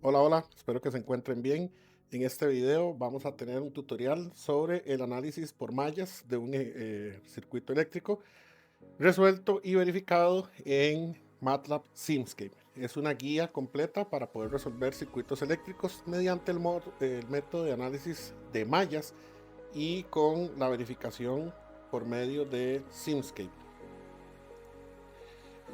Hola, hola, espero que se encuentren bien. En este video vamos a tener un tutorial sobre el análisis por mallas de un circuito eléctrico resuelto y verificado en MATLAB Simscape. Es una guía completa para poder resolver circuitos eléctricos mediante el método de análisis de mallas y con la verificación por medio de Simscape.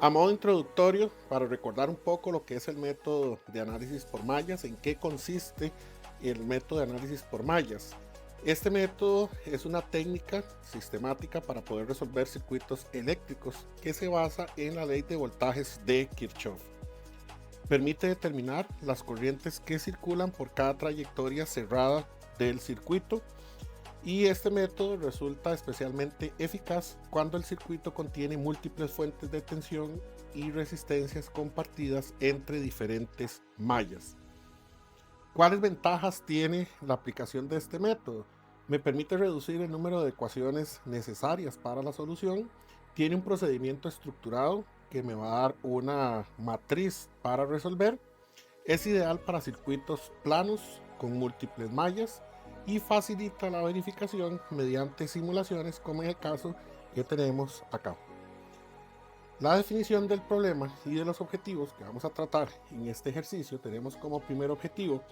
A modo introductorio, para recordar un poco lo que es el método de análisis por mallas, en qué consiste el método de análisis por mallas. Este método es una técnica sistemática para poder resolver circuitos eléctricos que se basa en la ley de voltajes de Kirchhoff. Permite determinar las corrientes que circulan por cada trayectoria cerrada del circuito, y este método resulta especialmente eficaz cuando el circuito contiene múltiples fuentes de tensión y resistencias compartidas entre diferentes mallas. ¿Cuáles ventajas tiene la aplicación de este método? Me permite reducir el número de ecuaciones necesarias para la solución. Tiene un procedimiento estructurado que me va a dar una matriz para resolver. Es ideal para circuitos planos con múltiples mallas y facilita la verificación mediante simulaciones, como en el caso que tenemos acá. La definición del problema y de los objetivos que vamos a tratar en este ejercicio: tenemos como primer objetivo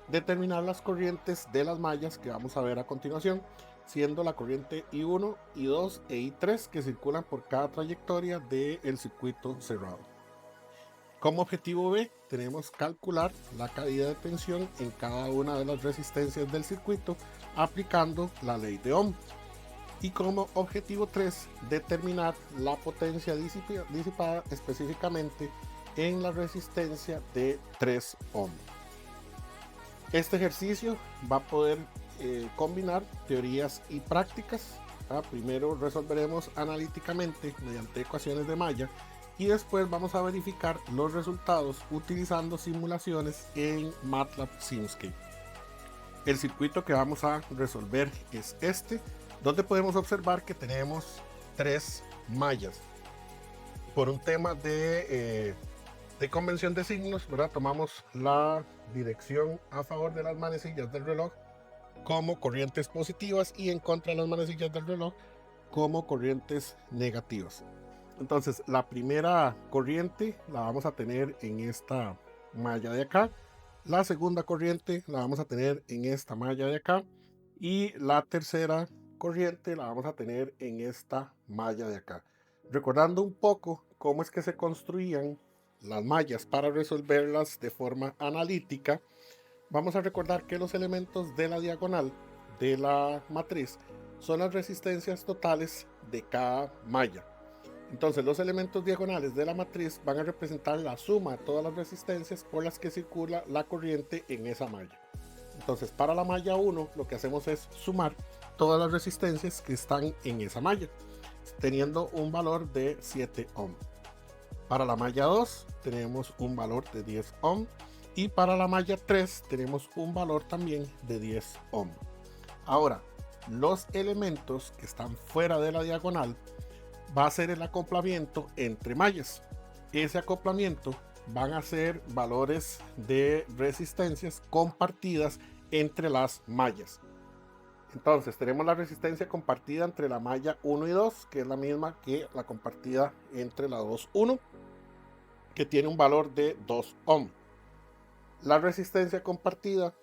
determinar las corrientes de las mallas que vamos a ver a continuación, siendo la corriente I1, I2 e I3 que circulan por cada trayectoria del circuito cerrado. Como objetivo B, tenemos calcular la caída de tensión en cada una de las resistencias del circuito aplicando la ley de Ohm. Y como objetivo 3, determinar la potencia disipada específicamente en la resistencia de 3 ohm. Este ejercicio va a poder combinar teorías y prácticas. Primero resolveremos analíticamente mediante ecuaciones de malla y después vamos a verificar los resultados utilizando simulaciones en MATLAB Simscape. El circuito que vamos a resolver es este, donde podemos observar que tenemos tres mallas. Por un tema de convención de signos, ¿verdad? Tomamos la dirección a favor de las manecillas del reloj como corrientes positivas y en contra de las manecillas del reloj como corrientes negativas. Entonces, la primera corriente la vamos a tener en esta malla de acá. La segunda corriente la vamos a tener en esta malla de acá. Y la tercera corriente la vamos a tener en esta malla de acá. Recordando un poco cómo es que se construían las mallas para resolverlas de forma analítica, vamos a recordar que los elementos de la diagonal de la matriz son las resistencias totales de cada malla. Entonces, los elementos diagonales de la matriz van a representar la suma de todas las resistencias por las que circula la corriente en esa malla. Entonces, para la malla 1, lo que hacemos es sumar todas las resistencias que están en esa malla, teniendo un valor de 7 ohm. Para la malla 2, tenemos un valor de 10 ohm. Y para la malla 3, tenemos un valor también de 10 ohm. Ahora, los elementos que están fuera de la diagonal va a ser el acoplamiento entre mallas. Ese acoplamiento van a ser valores de resistencias compartidas entre las mallas. Entonces tenemos la resistencia compartida entre la malla 1 y 2, que es la misma que la compartida entre la 2, 1, que tiene un valor de 2 ohm. La resistencia compartida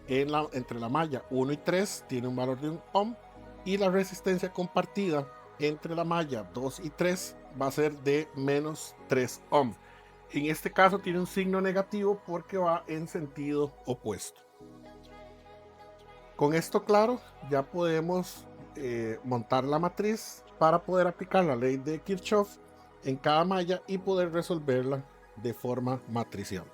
entre la malla 1 y 3 tiene un valor de 1 ohm, y la resistencia compartida entre la malla 2 y 3 va a ser de menos 3 ohm. En este caso tiene un signo negativo porque va en sentido opuesto. Con esto claro, ya podemos montar la matriz para poder aplicar la ley de Kirchhoff en cada malla y poder resolverla de forma matricial.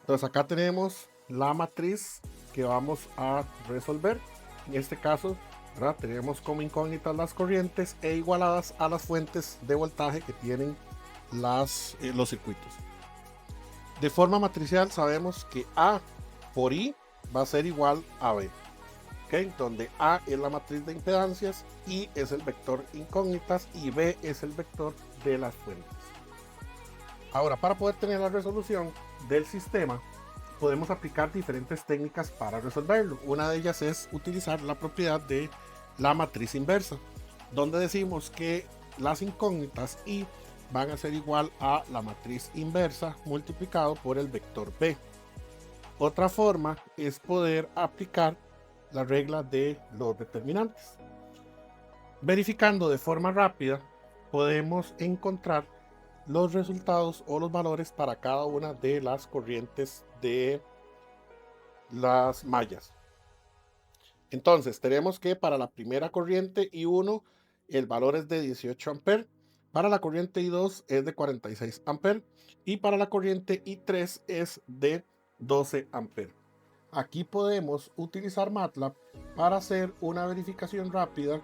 Entonces acá tenemos la matriz que vamos a resolver. En este caso, ¿verdad?, tenemos como incógnitas las corrientes e igualadas a las fuentes de voltaje que tienen los circuitos. De forma matricial sabemos que A por I va a ser igual a B, ¿okay? Donde A es la matriz de impedancias, I es el vector incógnitas y B es el vector de las fuentes. Ahora, para poder tener la resolución del sistema, podemos aplicar diferentes técnicas para resolverlo. Una de ellas es utilizar la propiedad de la matriz inversa, donde decimos que las incógnitas y van a ser igual a la matriz inversa multiplicado por el vector b. Otra forma es poder aplicar la regla de los determinantes. Verificando de forma rápida, podemos encontrar los resultados o los valores para cada una de las corrientes de las mallas. Entonces tenemos que para la primera corriente I1 el valor es de 18 amperes, para la corriente I2 es de 46 amperes y para la corriente I3 es de 12 amperes. Aquí podemos utilizar MATLAB para hacer una verificación rápida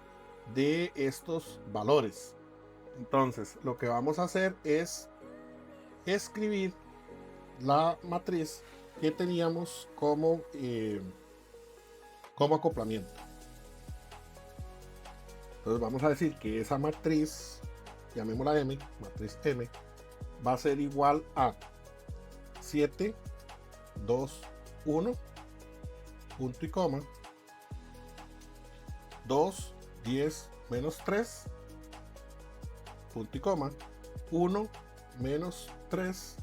de estos valores. Entonces lo que vamos a hacer es escribir la matriz que teníamos como acoplamiento. Entonces vamos a decir que esa matriz, llamémosla M, matriz M, va a ser igual a 7, 2, 1, punto y coma, 2, 10, menos 3, punto y coma, 1, menos 3,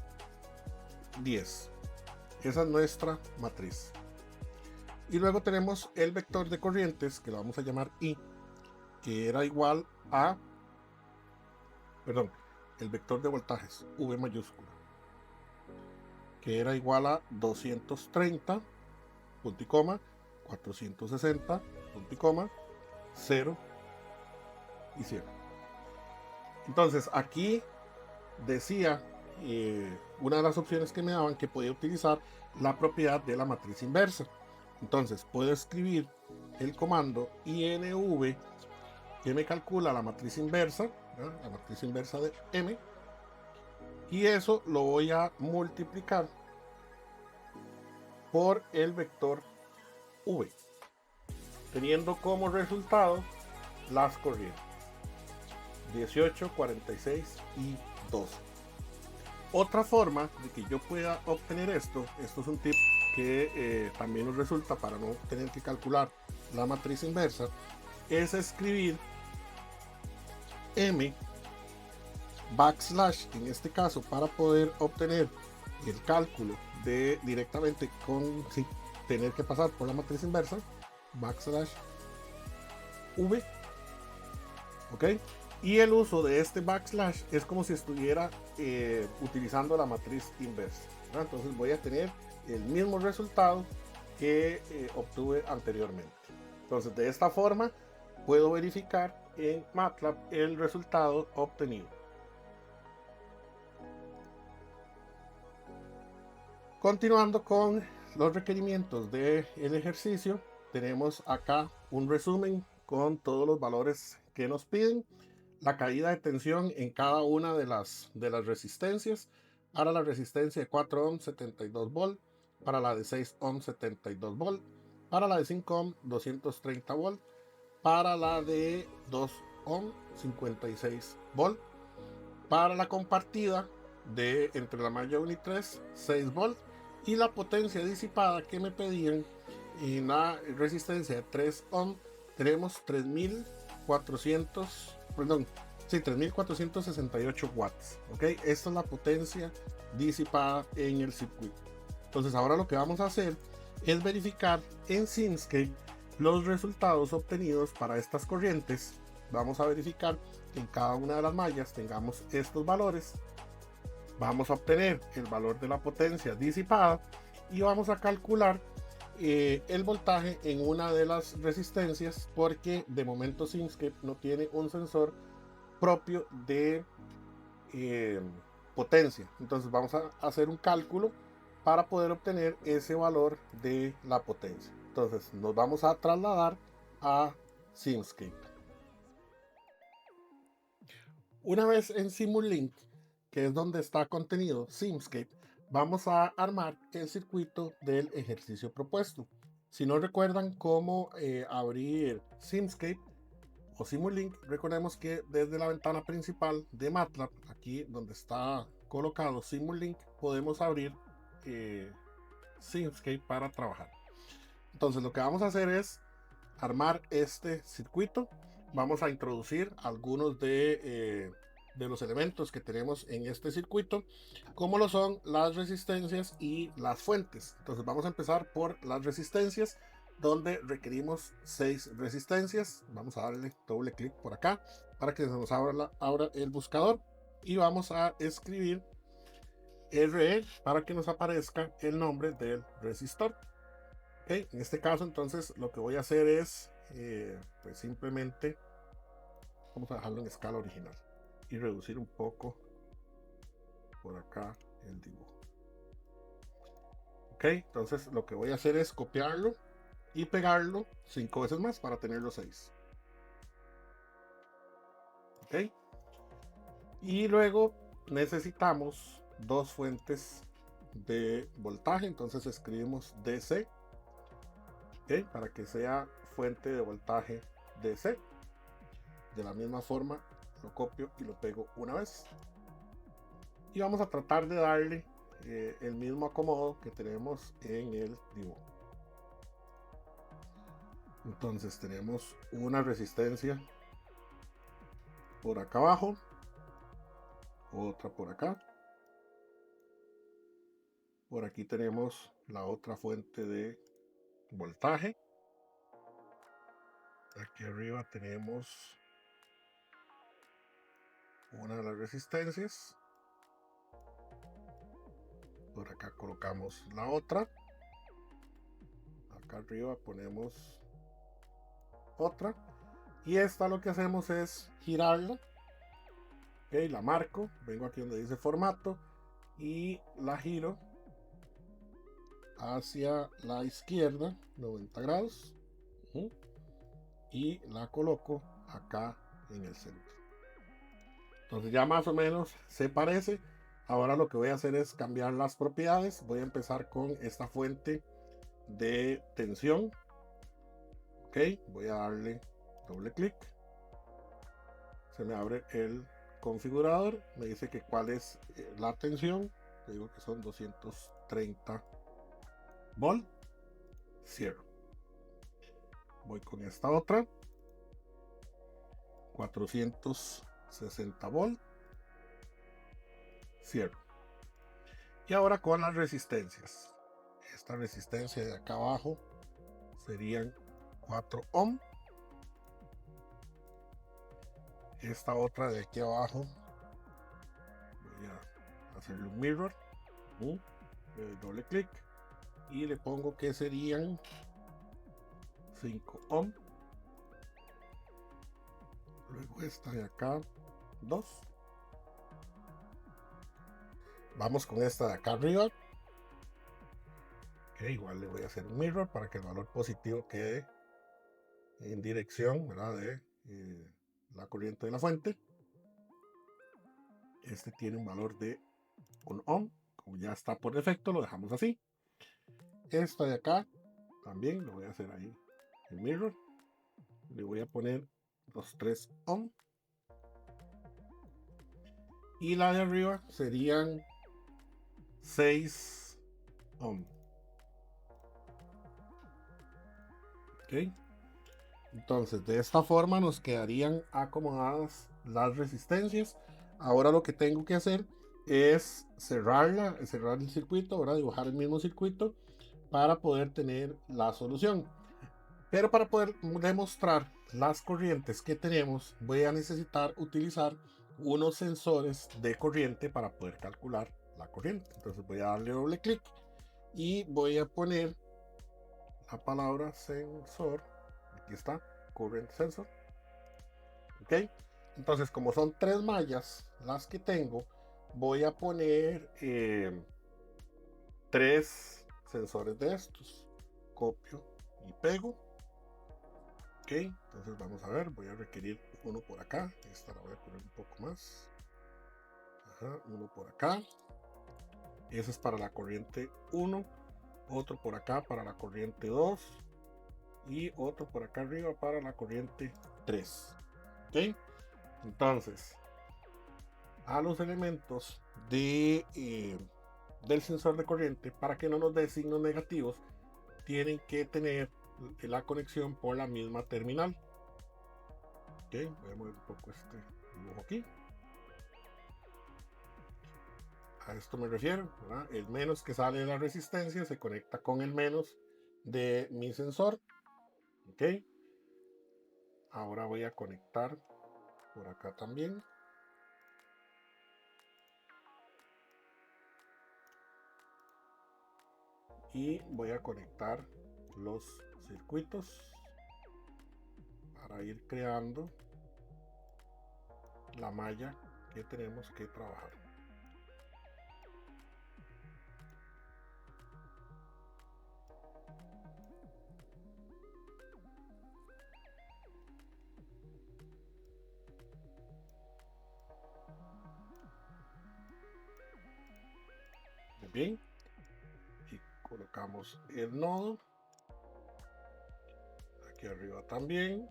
10. Esa es nuestra matriz. Y luego tenemos el vector de corrientes, que lo vamos a llamar I, que era igual a, el vector de voltajes, V mayúscula, que era igual a 230, punto y coma, 460, punto y coma, 0 y 100. Entonces aquí decía una de las opciones que me daban que podía utilizar la propiedad de la matriz inversa. Entonces puedo escribir el comando INV que me calcula la matriz inversa, ¿verdad? La matriz inversa de M, y eso lo voy a multiplicar por el vector V, teniendo como resultado las corrientes 18, 46 y 12. Otra forma de que yo pueda obtener esto es un tip que también nos resulta para no tener que calcular la matriz inversa, es escribir M backslash, en este caso, para poder obtener el cálculo de directamente sin tener que pasar por la matriz inversa, backslash V, ok. Y el uso de este backslash es como si estuviera utilizando la matriz inversa, ¿verdad? Entonces voy a tener el mismo resultado que obtuve anteriormente. Entonces de esta forma puedo verificar en MATLAB el resultado obtenido. Continuando con los requerimientos del ejercicio, tenemos acá un resumen con todos los valores que nos piden. La caída de tensión en cada una de las resistencias. Para la resistencia de 4 ohms 72 volt, para la de 6 ohms 72 volt, para la de 5 ohms 230 volt, para la de 2 ohms 56 volt, para la compartida de entre la malla 1 y 3 6 volt, y la potencia disipada que me pedían en la resistencia de 3 ohms tenemos 3468 watts. ¿Ok? Esta es la potencia disipada en el circuito. Entonces ahora lo que vamos a hacer es verificar en Simscape los resultados obtenidos para estas corrientes. Vamos a verificar que en cada una de las mallas tengamos estos valores. Vamos a obtener el valor de la potencia disipada y vamos a calcular el voltaje en una de las resistencias, porque de momento Simscape no tiene un sensor propio de potencia. Entonces vamos a hacer un cálculo para poder obtener ese valor de la potencia. Entonces nos vamos a trasladar a Simscape. Una vez en Simulink, que es donde está contenido Simscape, vamos a armar el circuito del ejercicio propuesto. Si no recuerdan cómo abrir Simscape o Simulink, recordemos que desde la ventana principal de MATLAB, aquí donde está colocado Simulink, podemos abrir Simscape para trabajar. Entonces lo que vamos a hacer es armar este circuito. Vamos a introducir algunos de los elementos que tenemos en este circuito, como lo son las resistencias y las fuentes. Entonces vamos a empezar por las resistencias, donde requerimos 6 resistencias. Vamos a darle doble clic por acá para que se nos abra el buscador, y vamos a escribir RE para que nos aparezca el nombre del resistor. Okay, en este caso entonces lo que voy a hacer es pues simplemente vamos a dejarlo en escala original y reducir un poco por acá el dibujo. Ok, entonces lo que voy a hacer es copiarlo y pegarlo 5 veces más para tener los 6. Ok, y luego necesitamos 2 fuentes de voltaje, entonces escribimos DC, okay, para que sea fuente de voltaje DC. De la misma forma lo copio y lo pego una vez, y vamos a tratar de darle el mismo acomodo que tenemos en el dibujo. Entonces tenemos una resistencia por acá abajo, otra por acá, por aquí tenemos la otra fuente de voltaje, aquí arriba tenemos una de las resistencias, por acá colocamos la otra, acá arriba ponemos otra, y esta lo que hacemos es girarla. Okay, la marco, vengo aquí donde dice formato y la giro hacia la izquierda 90 grados y la coloco acá en el centro. Entonces ya más o menos se parece. Ahora lo que voy a hacer es cambiar las propiedades. Voy a empezar con esta fuente de tensión. Ok, voy a darle doble clic, se me abre el configurador, me dice que cuál es la tensión, le digo que son 230 volt, cierro. Voy con esta otra, 460 volt, cierro. Y ahora con las resistencias, esta resistencia de acá abajo serían 4 ohm, esta otra de aquí abajo voy a hacerle un mirror, le doy doble clic y le pongo que serían 5 ohm. Luego esta de acá 2. Vamos con esta de acá arriba, que igual le voy a hacer un mirror para que el valor positivo quede en dirección, ¿verdad?, de la corriente de la fuente. Este tiene un valor de 1 ohm, como ya está por defecto lo dejamos así. Esta de acá también lo voy a hacer ahí el mirror, le voy a poner los 3 ohm, y la de arriba serían 6 ohm. Ok, entonces de esta forma nos quedarían acomodadas las resistencias. Ahora lo que tengo que hacer es cerrar el circuito, ahora dibujar el mismo circuito para poder tener la solución. Pero para poder demostrar las corrientes que tenemos, voy a necesitar utilizar unos sensores de corriente para poder calcular la corriente. Entonces voy a darle doble clic y voy a poner la palabra sensor. Aquí está, current sensor. Ok, entonces como son 3 mallas las que tengo, voy a poner 3 sensores de estos. Copio y pego. Ok, entonces vamos a ver, voy a requerir uno por acá, esta la voy a poner un poco más. Ajá, uno por acá, ese es para la corriente 1, otro por acá para la corriente 2 y otro por acá arriba para la corriente 3. Ok, entonces a los elementos de del sensor de corriente, para que no nos dé signos negativos, tienen que tener la conexión por la misma terminal. Ok, voy a mover un poco este dibujo aquí. A esto me refiero, ¿verdad? El menos que sale de la resistencia se conecta con el menos de mi sensor. Ok, ahora voy a conectar por acá también. Y voy a conectar los circuitos para ir creando la malla que tenemos que trabajar. Muy bien, y colocamos el nodo aquí arriba también.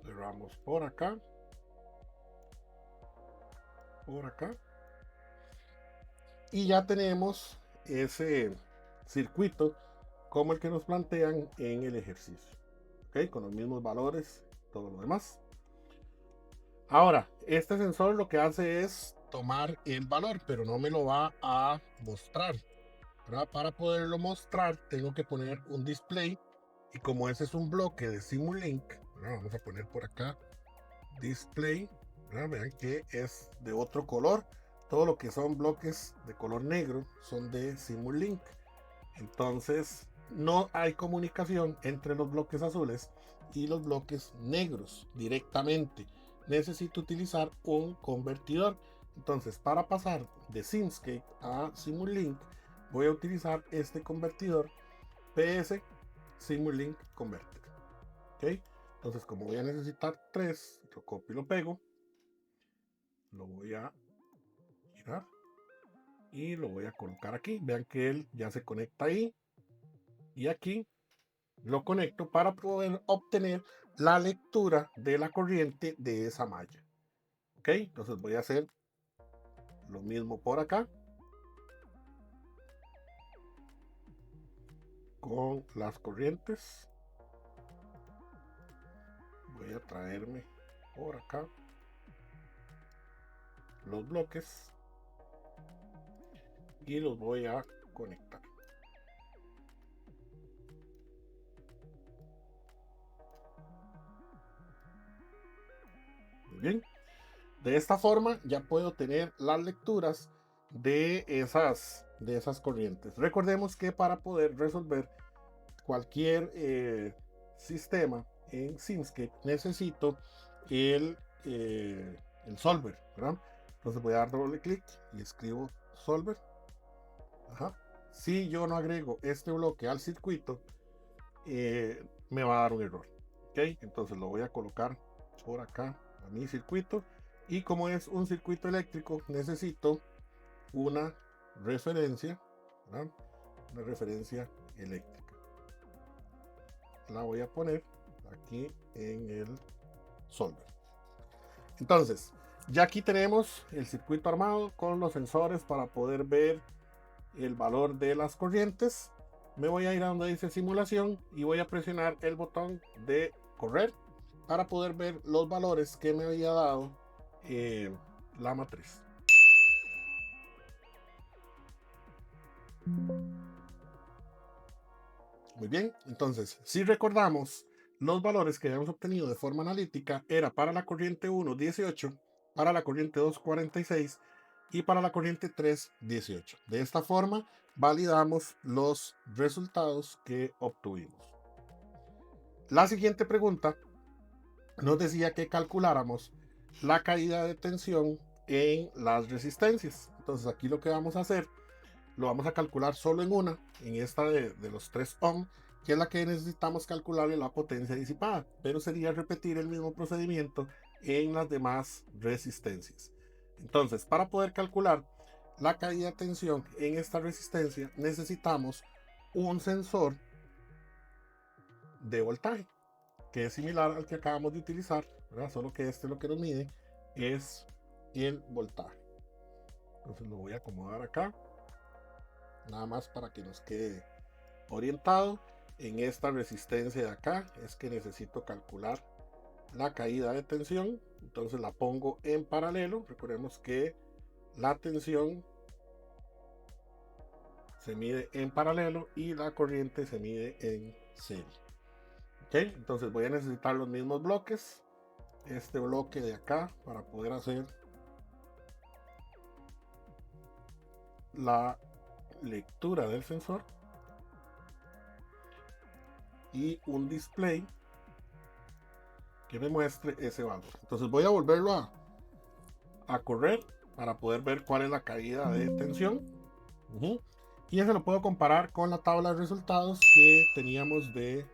Cerramos por acá, y ya tenemos ese circuito como el que nos plantean en el ejercicio, ¿ok? Con los mismos valores, todo lo demás. Ahora, este sensor lo que hace es tomar el valor, pero no me lo va a mostrar, ¿verdad? Para poderlo mostrar tengo que poner un display, y como ese es un bloque de Simulink, ¿verdad? Vamos a poner por acá display, ¿verdad? Vean que es de otro color. Todo lo que son bloques de color negro son de Simulink. Entonces no hay comunicación entre los bloques azules y los bloques negros directamente. Necesito utilizar un convertidor. Entonces, para pasar de Simscape a Simulink, voy a utilizar este convertidor PS Simulink Converter. ¿Ok? Entonces, como voy a necesitar 3, lo copio y lo pego. Lo voy a girar y lo voy a colocar aquí. Vean que él ya se conecta ahí. Y aquí lo conecto para poder obtener la lectura de la corriente de esa malla. Ok, entonces voy a hacer lo mismo por acá con las corrientes. Voy a traerme por acá los bloques y los voy a conectar. Muy bien, de esta forma ya puedo tener las lecturas de esas corrientes. Recordemos que para poder resolver cualquier sistema en Simscape necesito el, el solver, ¿verdad? Entonces voy a dar doble clic y escribo solver. Ajá. Si yo no agrego este bloque al circuito, me va a dar un error. ¿Ok? Entonces lo voy a colocar por acá a mi circuito, y como es un circuito eléctrico necesito una referencia, ¿verdad? Una referencia eléctrica. La voy a poner aquí en el solver. Entonces, ya aquí tenemos el circuito armado con los sensores para poder ver el valor de las corrientes. Me voy a ir a donde dice simulación y voy a presionar el botón de correr para poder ver los valores que me había dado la matriz. Muy bien, entonces, si recordamos, los valores que habíamos obtenido de forma analítica era para la corriente 1, 18, para la corriente 2, 46 y para la corriente 3, 18. De esta forma, validamos los resultados que obtuvimos. La siguiente pregunta nos decía que calculáramos la caída de tensión en las resistencias. Entonces aquí lo que vamos a hacer, lo vamos a calcular solo en una, en esta de los 3 ohm, que es la que necesitamos calcularle la potencia disipada, pero sería repetir el mismo procedimiento en las demás resistencias. Entonces, para poder calcular la caída de tensión en esta resistencia, necesitamos un sensor de voltaje, que es similar al que acabamos de utilizar, ¿verdad? Solo que este lo que nos mide es el voltaje. Entonces lo voy a acomodar acá, nada más para que nos quede orientado. En esta resistencia de acá es que necesito calcular la caída de tensión, entonces la pongo en paralelo. Recordemos que la tensión se mide en paralelo y la corriente se mide en serie. Ok, entonces voy a necesitar los mismos bloques, este bloque de acá para poder hacer la lectura del sensor y un display que me muestre ese valor. Entonces voy a volverlo a correr para poder ver cuál es la caída de tensión. Y eso lo puedo comparar con la tabla de resultados que teníamos de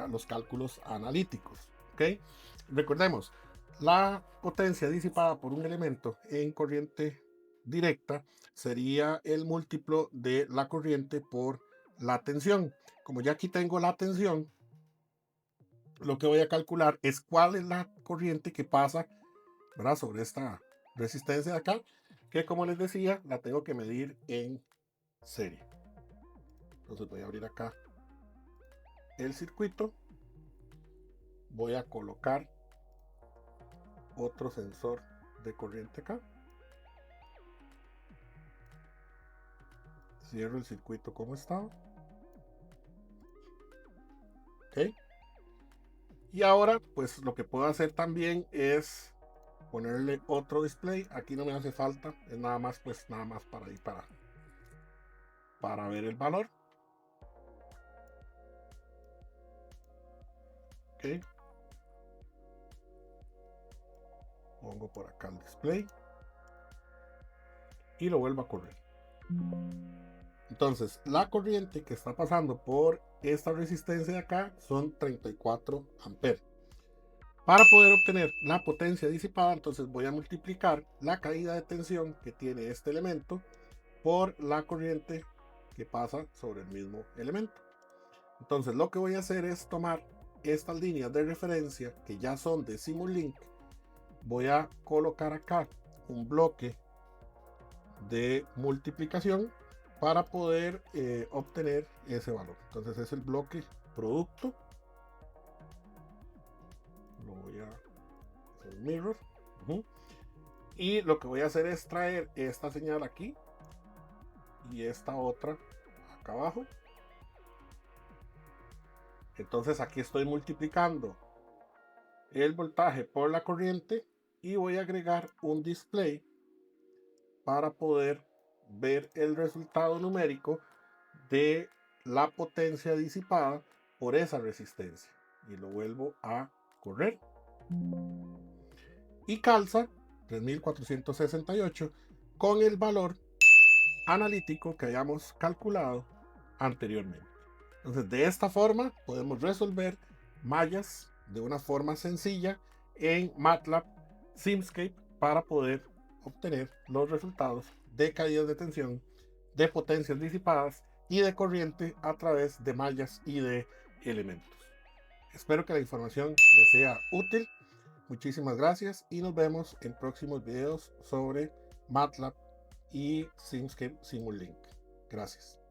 los cálculos analíticos. ¿Okay? Recordemos, la potencia disipada por un elemento en corriente directa sería el múltiplo de la corriente por la tensión. Como ya aquí tengo la tensión, lo que voy a calcular es cuál es la corriente que pasa, ¿verdad?, sobre esta resistencia de acá, que como les decía, la tengo que medir en serie. Entonces voy a abrir acá el circuito, voy a colocar otro sensor de corriente acá, cierro el circuito como estaba. Ok, y ahora pues lo que puedo hacer también es ponerle otro display. Aquí no me hace falta, es nada más, pues nada más para ir para ver el valor. Ok, pongo por acá el display y lo vuelvo a correr. Entonces la corriente que está pasando por esta resistencia de acá son 34 amperes. Para poder obtener la potencia disipada, entonces voy a multiplicar la caída de tensión que tiene este elemento por la corriente que pasa sobre el mismo elemento. Entonces lo que voy a hacer es tomar estas líneas de referencia que ya son de Simulink, voy a colocar acá un bloque de multiplicación para poder obtener ese valor. Entonces es el bloque producto, lo voy a hacer mirror, y lo que voy a hacer es traer esta señal aquí y esta otra acá abajo. Entonces aquí estoy multiplicando el voltaje por la corriente y voy a agregar un display para poder ver el resultado numérico de la potencia disipada por esa resistencia, y lo vuelvo a correr y calza 3468 con el valor analítico que hayamos calculado anteriormente. Entonces de esta forma podemos resolver mallas de una forma sencilla en MATLAB Simscape para poder obtener los resultados de caídas de tensión, de potencias disipadas y de corriente a través de mallas y de elementos. Espero que la información les sea útil. Muchísimas gracias y nos vemos en próximos videos sobre MATLAB y Simscape Simulink. Gracias.